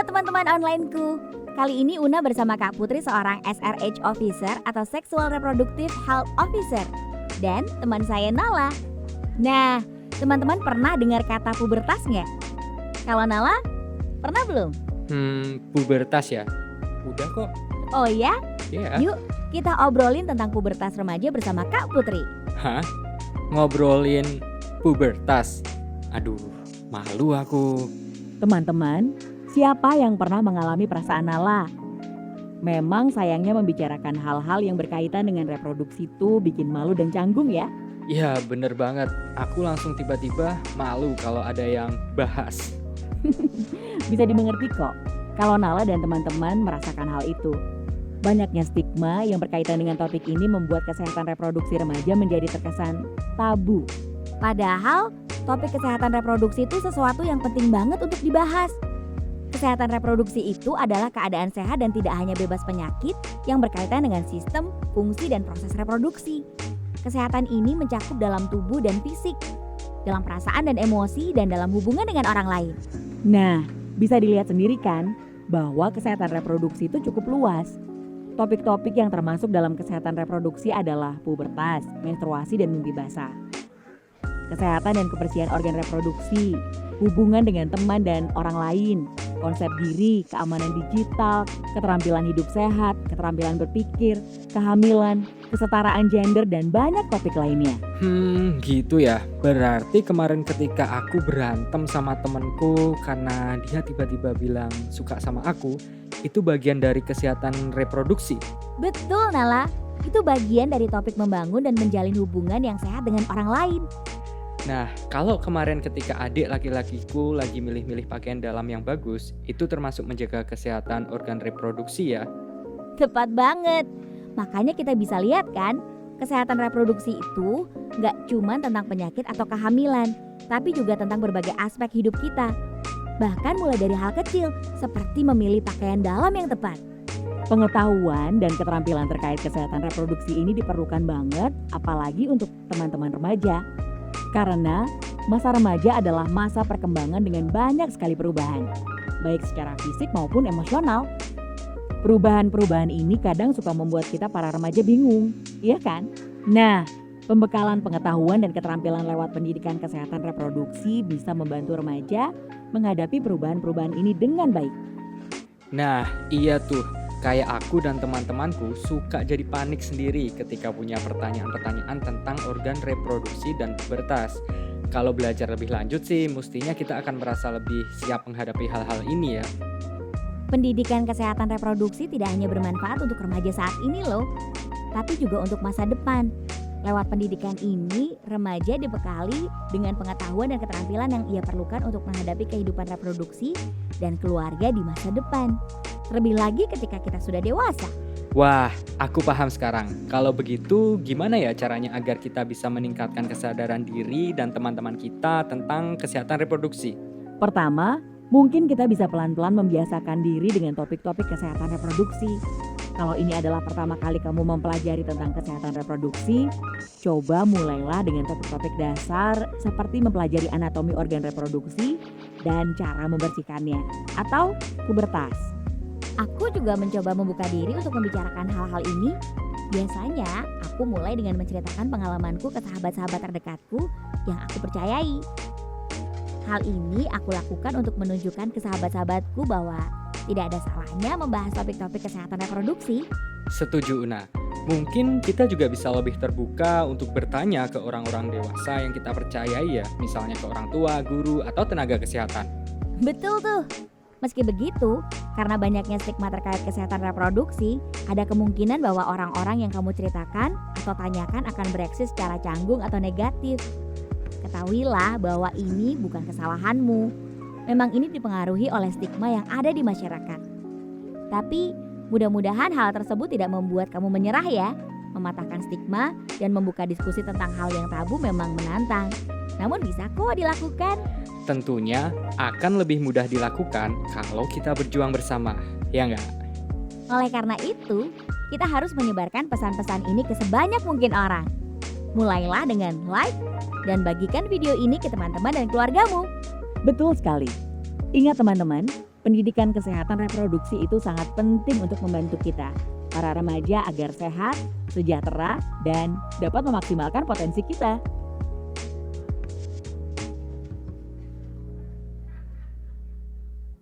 teman-teman onlineku. Kali ini Una bersama Kak Putri seorang SRH Officer atau Sexual Reproductive Health Officer. Dan teman saya Nala. Nah, teman-teman pernah dengar kata pubertas nggak? Kalau Nala, pernah belum? Pubertas ya? Udah kok. Oh ya? Iya. Yuk, kita obrolin tentang pubertas remaja bersama Kak Putri. Hah? Ngobrolin pubertas? Aduh, malu aku. Teman-teman, siapa yang pernah mengalami perasaan Nala? Memang sayangnya membicarakan hal-hal yang berkaitan dengan reproduksi itu bikin malu dan canggung ya. Iya bener banget, aku langsung tiba-tiba malu kalau ada yang bahas. Bisa dimengerti kok, kalau Nala dan teman-teman merasakan hal itu. Banyaknya stigma yang berkaitan dengan topik ini membuat kesehatan reproduksi remaja menjadi terkesan tabu. Padahal topik kesehatan reproduksi itu sesuatu yang penting banget untuk dibahas. Kesehatan reproduksi itu adalah keadaan sehat dan tidak hanya bebas penyakit yang berkaitan dengan sistem, fungsi, dan proses reproduksi. Kesehatan ini mencakup dalam tubuh dan fisik, dalam perasaan dan emosi, dan dalam hubungan dengan orang lain. Nah, bisa dilihat sendiri kan bahwa kesehatan reproduksi itu cukup luas. Topik-topik yang termasuk dalam kesehatan reproduksi adalah pubertas, menstruasi, dan mimpi basah. Kesehatan dan kebersihan organ reproduksi, hubungan dengan teman dan orang lain, konsep diri, keamanan digital, keterampilan hidup sehat, keterampilan berpikir, kehamilan, kesetaraan gender, dan banyak topik lainnya. Gitu ya. Berarti kemarin ketika aku berantem sama temenku karena dia tiba-tiba bilang suka sama aku, itu bagian dari kesehatan reproduksi. Betul Nala, itu bagian dari topik membangun dan menjalin hubungan yang sehat dengan orang lain. Nah, kalau kemarin ketika adik laki-lakiku lagi milih-milih pakaian dalam yang bagus, itu termasuk menjaga kesehatan organ reproduksi ya? Tepat banget. Makanya kita bisa lihat kan, kesehatan reproduksi itu nggak cuma tentang penyakit atau kehamilan, tapi juga tentang berbagai aspek hidup kita. Bahkan mulai dari hal kecil, seperti memilih pakaian dalam yang tepat. Pengetahuan dan keterampilan terkait kesehatan reproduksi ini diperlukan banget, apalagi untuk teman-teman remaja. Karena masa remaja adalah masa perkembangan dengan banyak sekali perubahan, baik secara fisik maupun emosional. Perubahan-perubahan ini kadang suka membuat kita para remaja bingung, iya kan? Nah, pembekalan pengetahuan dan keterampilan lewat pendidikan kesehatan reproduksi bisa membantu remaja menghadapi perubahan-perubahan ini dengan baik. Nah, iya tuh. Kayak aku dan teman-temanku suka jadi panik sendiri ketika punya pertanyaan-pertanyaan tentang organ reproduksi dan pubertas. Kalau belajar lebih lanjut sih, mestinya kita akan merasa lebih siap menghadapi hal-hal ini ya. Pendidikan kesehatan reproduksi tidak hanya bermanfaat untuk remaja saat ini loh, tapi juga untuk masa depan. Lewat pendidikan ini, remaja dibekali dengan pengetahuan dan keterampilan yang ia perlukan untuk menghadapi kehidupan reproduksi dan keluarga di masa depan. Terlebih lagi ketika kita sudah dewasa. Wah, aku paham sekarang. Kalau begitu, gimana ya caranya agar kita bisa meningkatkan kesadaran diri dan teman-teman kita tentang kesehatan reproduksi? Pertama, mungkin kita bisa pelan-pelan membiasakan diri dengan topik-topik kesehatan reproduksi. Kalau ini adalah pertama kali kamu mempelajari tentang kesehatan reproduksi, coba mulailah dengan topik-topik dasar seperti mempelajari anatomi organ reproduksi dan cara membersihkannya, atau pubertas. Aku juga mencoba membuka diri untuk membicarakan hal-hal ini. Biasanya aku mulai dengan menceritakan pengalamanku ke sahabat-sahabat terdekatku yang aku percayai. Hal ini aku lakukan untuk menunjukkan ke sahabat-sahabatku bahwa tidak ada salahnya membahas topik-topik kesehatan reproduksi. Setuju, Una. Mungkin kita juga bisa lebih terbuka untuk bertanya ke orang-orang dewasa yang kita percayai ya, misalnya ke orang tua, guru, atau tenaga kesehatan. Betul tuh. Meski begitu, karena banyaknya stigma terkait kesehatan reproduksi, ada kemungkinan bahwa orang-orang yang kamu ceritakan atau tanyakan akan bereaksi secara canggung atau negatif. Ketahuilah bahwa ini bukan kesalahanmu. Memang ini dipengaruhi oleh stigma yang ada di masyarakat. Tapi mudah-mudahan hal tersebut tidak membuat kamu menyerah ya. Mematahkan stigma dan membuka diskusi tentang hal yang tabu memang menantang. Namun bisa kok dilakukan. Tentunya akan lebih mudah dilakukan kalau kita berjuang bersama, ya nggak? Oleh karena itu, kita harus menyebarkan pesan-pesan ini ke sebanyak mungkin orang. Mulailah dengan like dan bagikan video ini ke teman-teman dan keluargamu. Betul sekali. Ingat teman-teman, Pendidikan kesehatan reproduksi itu sangat penting untuk membantu kita, para remaja agar sehat, sejahtera, dan dapat memaksimalkan potensi kita.